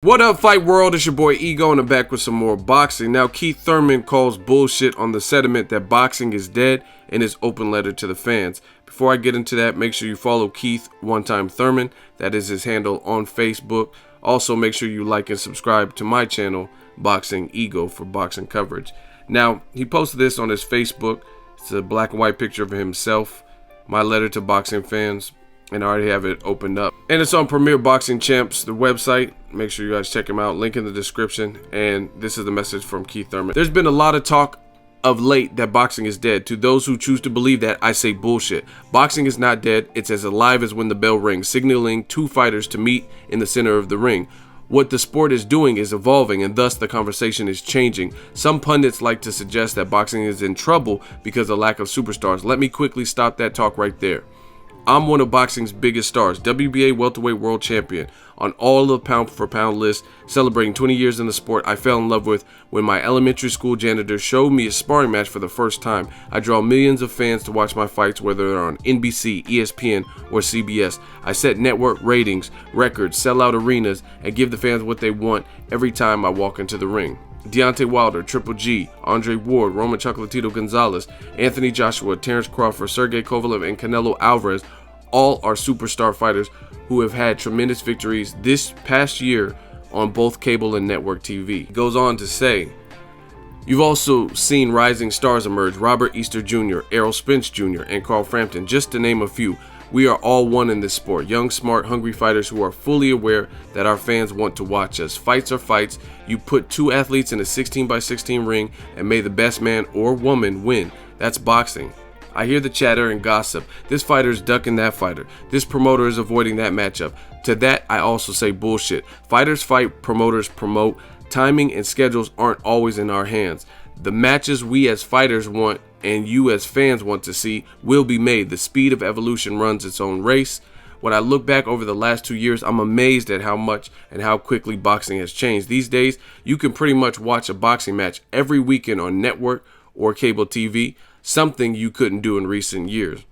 What up, Fight World? It's your boy Ego, and I'm back with some more boxing. Now, Keith Thurman calls bullshit on the sentiment that boxing is dead in his open letter to the fans. Before I get into that, make sure you follow Keith One Time Thurman. That is his handle on Facebook. Also, make sure you like and subscribe to my channel, Boxing Ego, for boxing coverage. Now, he posted this on his Facebook. It's a black and white picture of himself. My letter to boxing fans. And I already have it opened up. And it's on Premier Boxing Champs, the website. Make sure you guys check him out. Link in the description. And this is the message from Keith Thurman. There's been a lot of talk of late that boxing is dead. To those who choose to believe that, I say bullshit. Boxing is not dead. It's as alive as when the bell rings, signaling two fighters to meet in the center of the ring. What the sport is doing is evolving, and thus the conversation is changing. Some pundits like to suggest that boxing is in trouble because of lack of superstars. Let me quickly stop that talk right there. I'm one of boxing's biggest stars, WBA welterweight world champion, on all the pound-for-pound lists, celebrating 20 years in the sport I fell in love with when my elementary school janitor showed me a sparring match for the first time. I draw millions of fans to watch my fights, whether they're on NBC, ESPN, or CBS. I set network ratings, records, sell out arenas, and give the fans what they want every time I walk into the ring. Deontay Wilder, Triple G, Andre Ward, Roman Chocolatito Gonzalez, Anthony Joshua, Terrence Crawford, Sergey Kovalev, and Canelo Alvarez all are superstar fighters who have had tremendous victories this past year on both cable and network TV. He goes on to say, you've also seen rising stars emerge, Robert Easter Jr., Errol Spence Jr., and Carl Frampton, just to name a few. We are all one in this sport, young, smart, hungry fighters who are fully aware that our fans want to watch us. Fights are fights. You put two athletes in a 16x16 ring and may the best man or woman win. That's boxing. I hear the chatter and gossip. This fighter is ducking that fighter. This promoter is avoiding that matchup. To that, I also say bullshit. Fighters fight, promoters promote. Timing and schedules aren't always in our hands. The matches we as fighters want and you as fans want to see will be made. The speed of evolution runs its own race. When I look back over the last 2 years, I'm amazed at how much and how quickly boxing has changed. These days, you can pretty much watch a boxing match every weekend on network or cable TV, something you couldn't do in recent years.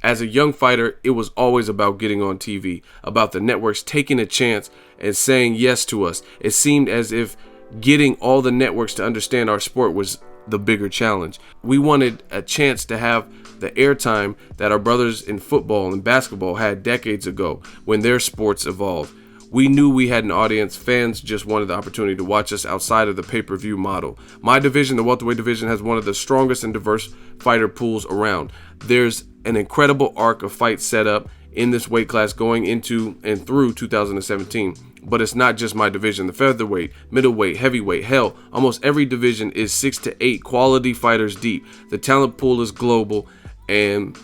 As a young fighter, it was always about getting on TV, about the networks taking a chance and saying yes to us. It seemed as if getting all the networks to understand our sport was the bigger challenge. We wanted a chance to have the airtime that our brothers in football and basketball had decades ago when their sports evolved. We knew we had an audience. Fans just wanted the opportunity to watch us outside of the pay-per-view model. My division, the welterweight division, has one of the strongest and diverse fighter pools around. There's an incredible arc of fights set up in this weight class going into and through 2017. But it's not just my division. The featherweight, middleweight, heavyweight, hell, almost every division is 6 to 8 quality fighters deep. The talent pool is global, and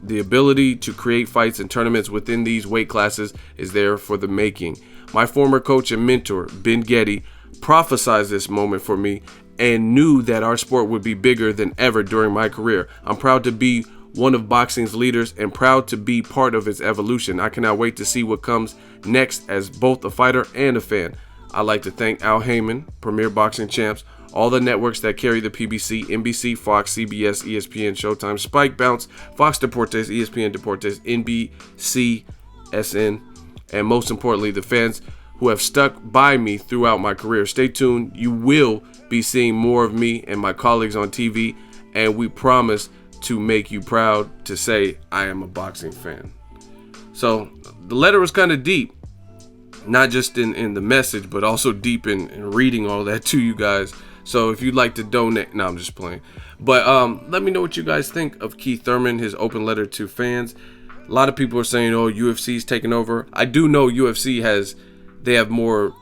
the ability to create fights and tournaments within these weight classes is there for the making. My former coach and mentor, Ben Getty, prophesized this moment for me and knew that our sport would be bigger than ever during my career. I'm proud to be one of boxing's leaders and proud to be part of its evolution. I cannot wait to see what comes next as both a fighter and a fan. I'd like to thank Al Heyman, Premier Boxing Champs, all the networks that carry the PBC, NBC, Fox, CBS, ESPN, Showtime, Spike, Bounce, Fox Deportes, ESPN Deportes, NBC, SN, and most importantly, the fans who have stuck by me throughout my career. Stay tuned. You will be seeing more of me and my colleagues on TV, and we promise to make you proud to say I am a boxing fan. So the letter was kind of deep, not just in the message, but also deep in reading all that to you guys. So if you'd like to donate, no, I'm just playing. But let me know what you guys think of Keith Thurman, his open letter to fans. A lot of people are saying, oh, UFC's taking over. I do know UFC they have more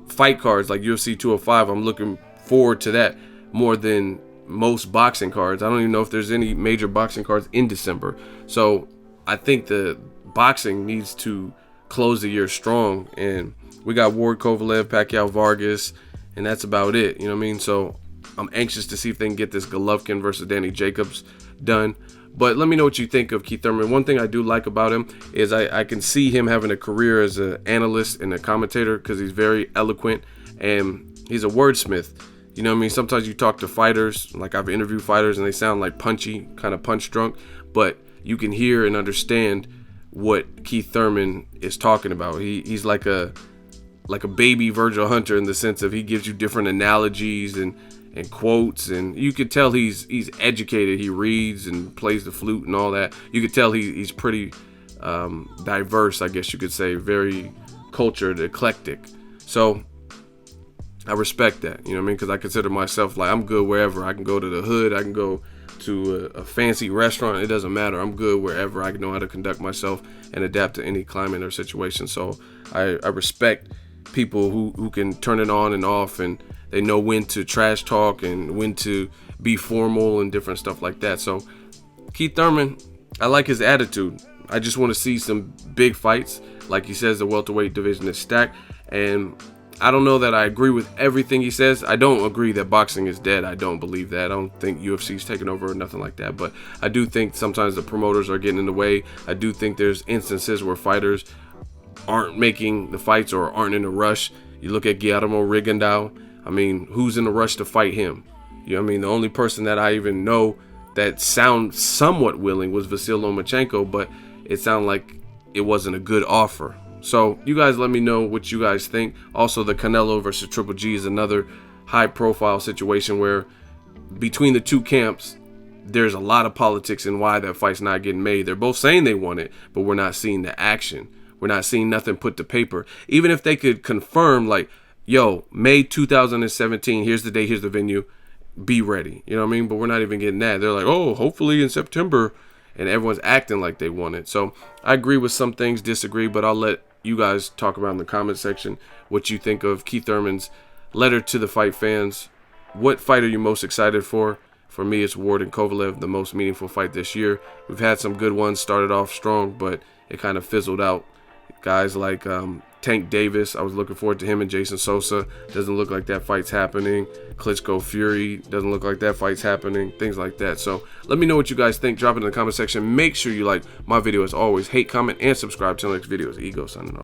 fight cards like UFC 205. I'm looking forward to that more than most boxing cards. I don't even know if there's any major boxing cards in December. So I think the boxing needs to close the year strong. And we got Ward, Kovalev, Pacquiao, Vargas, and that's about it. You know what I mean? So I'm anxious to see if they can get this Golovkin versus Danny Jacobs done. But let me know what you think of Keith Thurman. One thing I do like about him is I can see him having a career as an analyst and a commentator because he's very eloquent and he's a wordsmith. You know what I mean? Sometimes you talk to fighters, like I've interviewed fighters, and they sound like punchy, kind of punch drunk, but you can hear and understand what Keith Thurman is talking about. He's like a like a baby Virgil Hunter in the sense of he gives you different analogies and quotes, and you could tell he's educated. He reads and plays the flute and all that. You could tell he's pretty diverse, I guess you could say, very cultured, eclectic. So I respect that, you know what I mean? Because I consider myself like I'm good wherever. I can go to the hood, I can go to a fancy restaurant. It doesn't matter. I'm good wherever. I know how to conduct myself and adapt to any climate or situation. So I respect people who can turn it on and off, and they know when to trash talk and when to be formal and different stuff like that. So Keith Thurman, I like his attitude. I just want to see some big fights. Like he says, the welterweight division is stacked, and I don't know that I agree with everything he says. I don't agree that boxing is dead. I don't believe that. I don't think UFC's taking over or nothing like that. But I do think sometimes the promoters are getting in the way. I do think there's instances where fighters aren't making the fights or aren't in a rush. You look at Guillermo Rigondeaux. I mean, who's in a rush to fight him? You know what I mean? The only person that I even know that sounds somewhat willing was Vasyl Lomachenko, but it sounded like it wasn't a good offer. So you guys let me know what you guys think. Also, the Canelo versus Triple G is another high-profile situation where between the two camps, there's a lot of politics in why that fight's not getting made. They're both saying they want it, but we're not seeing the action. We're not seeing nothing put to paper. Even if they could confirm, like, yo, May 2017, here's the date, here's the venue, be ready. You know what I mean? But we're not even getting that. They're like, oh, hopefully in September, and everyone's acting like they want it. So I agree with some things, disagree, but I'll let you guys talk about in the comment section what you think of Keith Thurman's letter to the fight fans. What fight are you most excited for? For me, it's Ward and Kovalev, the most meaningful fight this year. We've had some good ones, started off strong, but it kind of fizzled out. Guys like Tank Davis, I was looking forward to him and Jason Sosa. Doesn't look like that fight's happening. Klitschko Fury, doesn't look like that fight's happening. Things like that. So let me know what you guys think. Drop it in the comment section. Make sure you like my video as always. Hate, comment, and subscribe to the next videos. Ego signing off.